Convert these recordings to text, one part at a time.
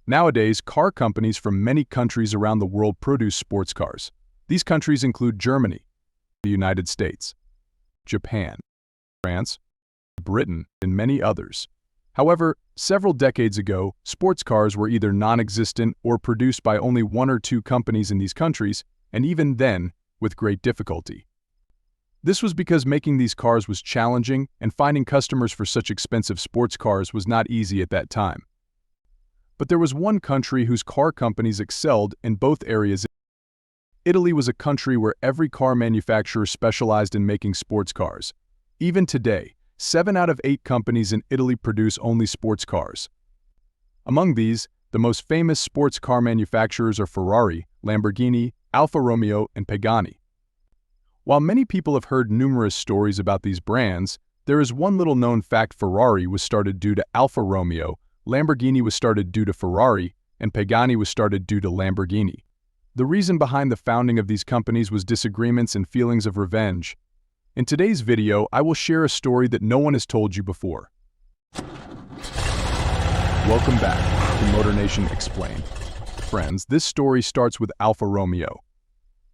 Nowadays, car companies from many countries around the world produce sports cars. These countries include Germany, the United States, Japan, France, Britain, and many others. However, several decades ago, sports cars were either non-existent or produced by only one or two companies in these countries, and even then, with great difficulty. This was because making these cars was challenging, and finding customers for such expensive sports cars was not easy at that time. But there was one country whose car companies excelled in both areas. Italy was a country where every car manufacturer specialized in making sports cars. Even today, 7 out of 8 companies in Italy produce only sports cars. Among these, the most famous sports car manufacturers are Ferrari, Lamborghini, Alfa Romeo, and Pagani. While many people have heard numerous stories about these brands, there is one little known fact: Ferrari was started due to Alfa Romeo, Lamborghini was started due to Ferrari, and Pagani was started due to Lamborghini. The reason behind the founding of these companies was disagreements and feelings of revenge. In today's video, I will share a story that no one has told you before. Welcome back to Motor Nation Explained. Friends, this story starts with Alfa Romeo.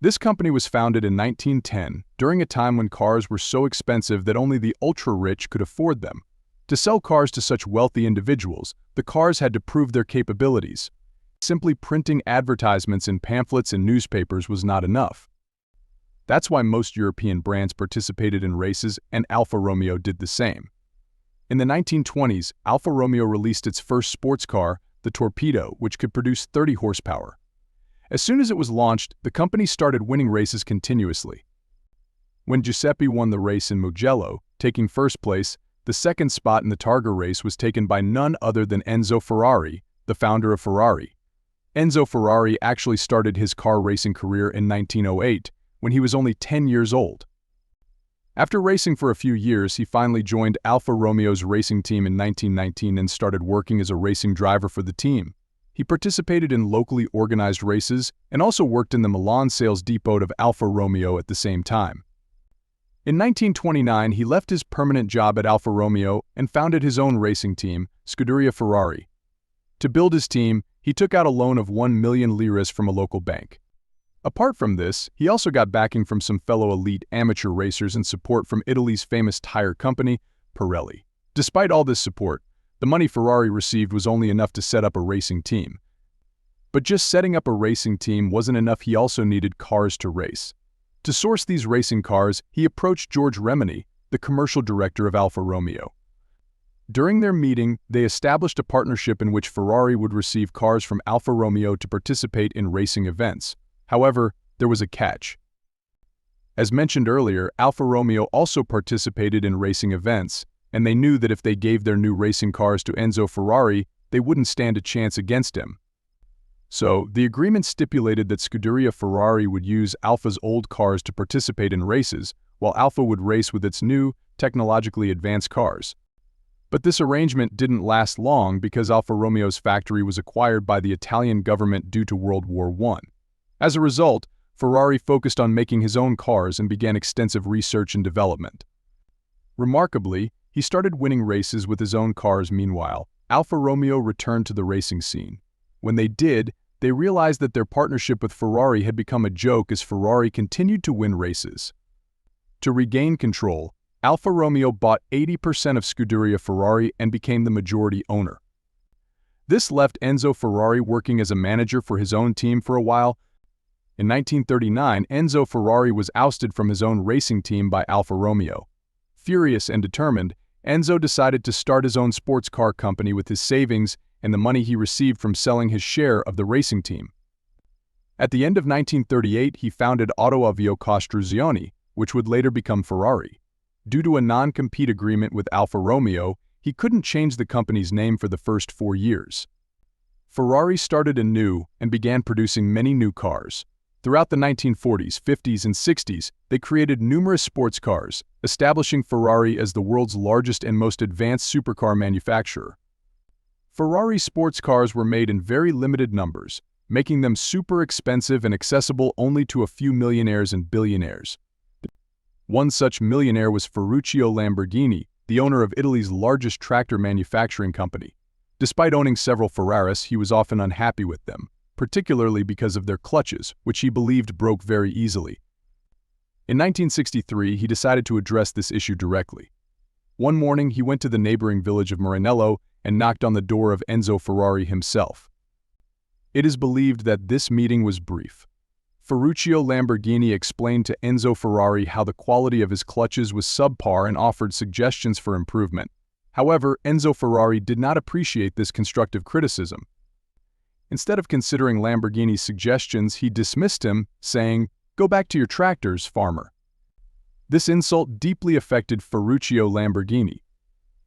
This company was founded in 1910, during a time when cars were so expensive that only the ultra-rich could afford them. To sell cars to such wealthy individuals, the cars had to prove their capabilities. Simply printing advertisements in pamphlets and newspapers was not enough. That's why most European brands participated in races, and Alfa Romeo did the same. In the 1920s, Alfa Romeo released its first sports car, the Torpedo, which could produce 30 horsepower. As soon as it was launched, the company started winning races continuously. When Giuseppe won the race in Mugello, taking first place, the second spot in the Targa race was taken by none other than Enzo Ferrari, the founder of Ferrari. Enzo Ferrari actually started his car racing career in 1908, when he was only 10 years old. After racing for a few years, he finally joined Alfa Romeo's racing team in 1919 and started working as a racing driver for the team. He participated in locally organized races and also worked in the Milan sales depot of Alfa Romeo at the same time. In 1929, he left his permanent job at Alfa Romeo and founded his own racing team, Scuderia Ferrari. To build his team, he took out a loan of 1 million liras from a local bank. Apart from this, he also got backing from some fellow elite amateur racers and support from Italy's famous tire company, Pirelli. Despite all this support, the money Ferrari received was only enough to set up a racing team. But just setting up a racing team wasn't enough. He also needed cars to race. To source these racing cars, he approached George Remini, the commercial director of Alfa Romeo. During their meeting, they established a partnership in which Ferrari would receive cars from Alfa Romeo to participate in racing events. However, there was a catch. As mentioned earlier, Alfa Romeo also participated in racing events, and they knew that if they gave their new racing cars to Enzo Ferrari, they wouldn't stand a chance against him. So, the agreement stipulated that Scuderia Ferrari would use Alfa's old cars to participate in races, while Alfa would race with its new, technologically advanced cars. But this arrangement didn't last long because Alfa Romeo's factory was acquired by the Italian government due to World War I. As a result, Ferrari focused on making his own cars and began extensive research and development. Remarkably, he started winning races with his own cars. Meanwhile, Alfa Romeo returned to the racing scene. When they did, they realized that their partnership with Ferrari had become a joke as Ferrari continued to win races. To regain control, Alfa Romeo bought 80% of Scuderia Ferrari and became the majority owner. This left Enzo Ferrari working as a manager for his own team for a while. In 1939, Enzo Ferrari was ousted from his own racing team by Alfa Romeo. Furious and determined, Enzo decided to start his own sports car company with his savings and the money he received from selling his share of the racing team. At the end of 1938, he founded Autoavio Costruzioni, which would later become Ferrari. Due to a non-compete agreement with Alfa Romeo, he couldn't change the company's name for the first 4 years. Ferrari started anew and began producing many new cars. Throughout the 1940s, 50s, and 60s, they created numerous sports cars, establishing Ferrari as the world's largest and most advanced supercar manufacturer. Ferrari sports cars were made in very limited numbers, making them super expensive and accessible only to a few millionaires and billionaires. One such millionaire was Ferruccio Lamborghini, the owner of Italy's largest tractor manufacturing company. Despite owning several Ferraris, he was often unhappy with them, particularly because of their clutches, which he believed broke very easily. In 1963, he decided to address this issue directly. One morning, he went to the neighboring village of Maranello and knocked on the door of Enzo Ferrari himself. It is believed that this meeting was brief. Ferruccio Lamborghini explained to Enzo Ferrari how the quality of his clutches was subpar and offered suggestions for improvement. However, Enzo Ferrari did not appreciate this constructive criticism. Instead of considering Lamborghini's suggestions, he dismissed him, saying, "Go back to your tractors, farmer." This insult deeply affected Ferruccio Lamborghini.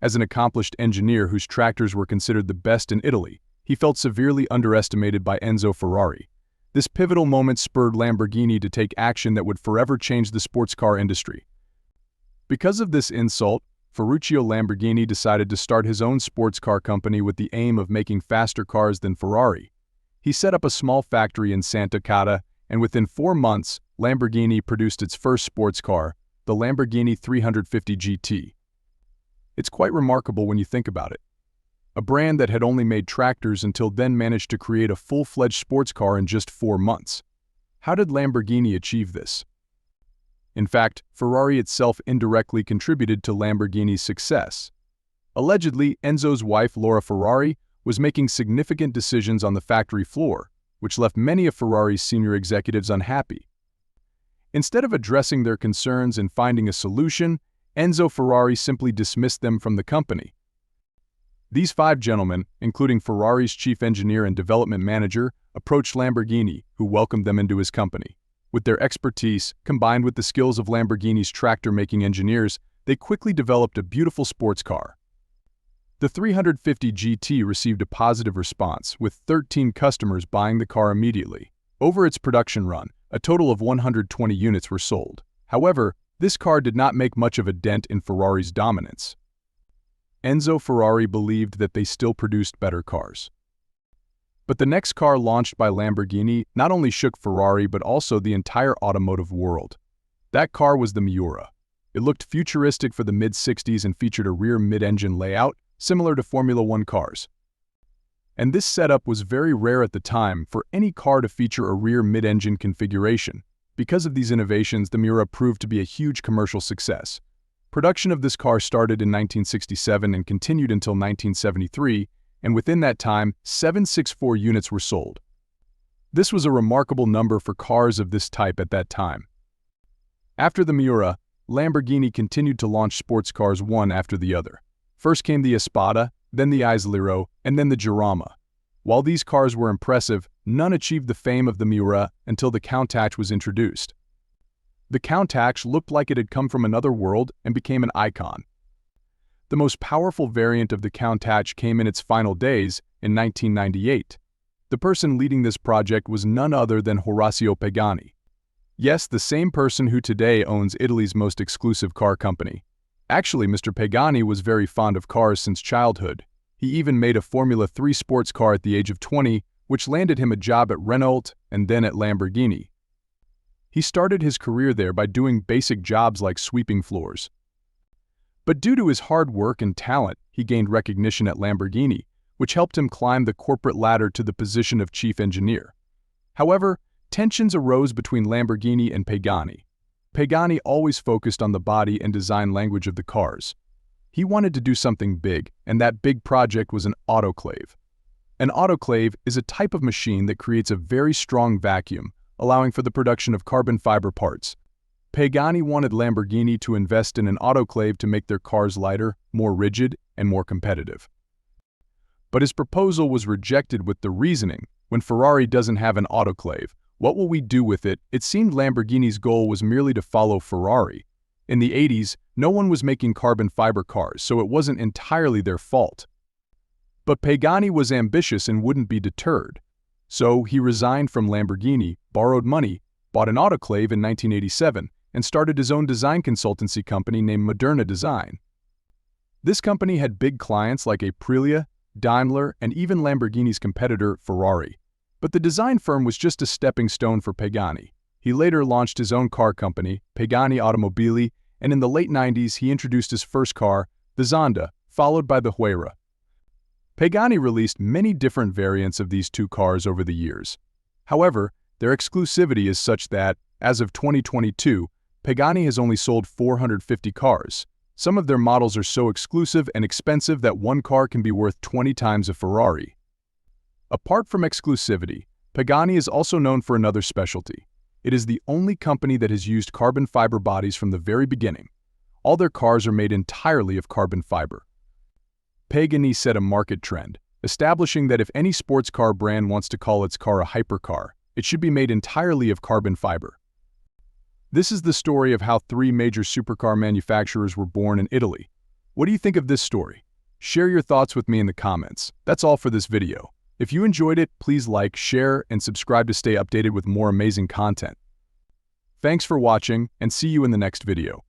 As an accomplished engineer whose tractors were considered the best in Italy, he felt severely underestimated by Enzo Ferrari. This pivotal moment spurred Lamborghini to take action that would forever change the sports car industry. Because of this insult, Ferruccio Lamborghini decided to start his own sports car company with the aim of making faster cars than Ferrari. He set up a small factory in Santa Cata, and within 4 months, Lamborghini produced its first sports car, the Lamborghini 350 GT. It's quite remarkable when you think about it. A brand that had only made tractors until then managed to create a full-fledged sports car in just 4 months. How did Lamborghini achieve this? In fact, Ferrari itself indirectly contributed to Lamborghini's success. Allegedly, Enzo's wife, Laura Ferrari, was making significant decisions on the factory floor, which left many of Ferrari's senior executives unhappy. Instead of addressing their concerns and finding a solution, Enzo Ferrari simply dismissed them from the company. These 5 gentlemen, including Ferrari's chief engineer and development manager, approached Lamborghini, who welcomed them into his company. With their expertise, combined with the skills of Lamborghini's tractor-making engineers, they quickly developed a beautiful sports car. The 350 GT received a positive response, with 13 customers buying the car immediately. Over its production run, a total of 120 units were sold. However, this car did not make much of a dent in Ferrari's dominance. Enzo Ferrari believed that they still produced better cars. But the next car launched by Lamborghini not only shook Ferrari but also the entire automotive world. That car was the Miura. It looked futuristic for the mid-60s and featured a rear mid-engine layout, similar to Formula One cars. And this setup was very rare at the time for any car to feature a rear mid-engine configuration. Because of these innovations, the Miura proved to be a huge commercial success. Production of this car started in 1967 and continued until 1973, and within that time, 764 units were sold. This was a remarkable number for cars of this type at that time. After the Miura, Lamborghini continued to launch sports cars one after the other. First came the Espada, then the Islero, and then the Girama. While these cars were impressive, none achieved the fame of the Miura until the Countach was introduced. The Countach looked like it had come from another world and became an icon. The most powerful variant of the Countach came in its final days, in 1998. The person leading this project was none other than Horacio Pagani. Yes, the same person who today owns Italy's most exclusive car company. Actually, Mr. Pagani was very fond of cars since childhood. He even made a Formula 3 sports car at the age of 20, which landed him a job at Renault and then at Lamborghini. He started his career there by doing basic jobs like sweeping floors. But due to his hard work and talent, he gained recognition at Lamborghini, which helped him climb the corporate ladder to the position of chief engineer. However, tensions arose between Lamborghini and Pagani. Pagani always focused on the body and design language of the cars. He wanted to do something big, and that big project was an autoclave. An autoclave is a type of machine that creates a very strong vacuum, allowing for the production of carbon fiber parts. Pagani wanted Lamborghini to invest in an autoclave to make their cars lighter, more rigid, and more competitive. But his proposal was rejected with the reasoning, when Ferrari doesn't have an autoclave, what will we do with it? It seemed Lamborghini's goal was merely to follow Ferrari. In the 80s, no one was making carbon fiber cars, so it wasn't entirely their fault. But Pagani was ambitious and wouldn't be deterred. So he resigned from Lamborghini, borrowed money, bought an autoclave in 1987, and started his own design consultancy company named Moderna Design. This company had big clients like Aprilia, Daimler, and even Lamborghini's competitor, Ferrari. But the design firm was just a stepping stone for Pagani. He later launched his own car company, Pagani Automobili, and in the late 90s he introduced his first car, the Zonda, followed by the Huayra. Pagani released many different variants of these two cars over the years. However, their exclusivity is such that, as of 2022, Pagani has only sold 450 cars. Some of their models are so exclusive and expensive that one car can be worth 20 times a Ferrari. Apart from exclusivity, Pagani is also known for another specialty. It is the only company that has used carbon fiber bodies from the very beginning. All their cars are made entirely of carbon fiber. Pagani set a market trend, establishing that if any sports car brand wants to call its car a hypercar, it should be made entirely of carbon fiber. This is the story of how three major supercar manufacturers were born in Italy. What do you think of this story? Share your thoughts with me in the comments. That's all for this video. If you enjoyed it, please like, share, and subscribe to stay updated with more amazing content. Thanks for watching, and see you in the next video.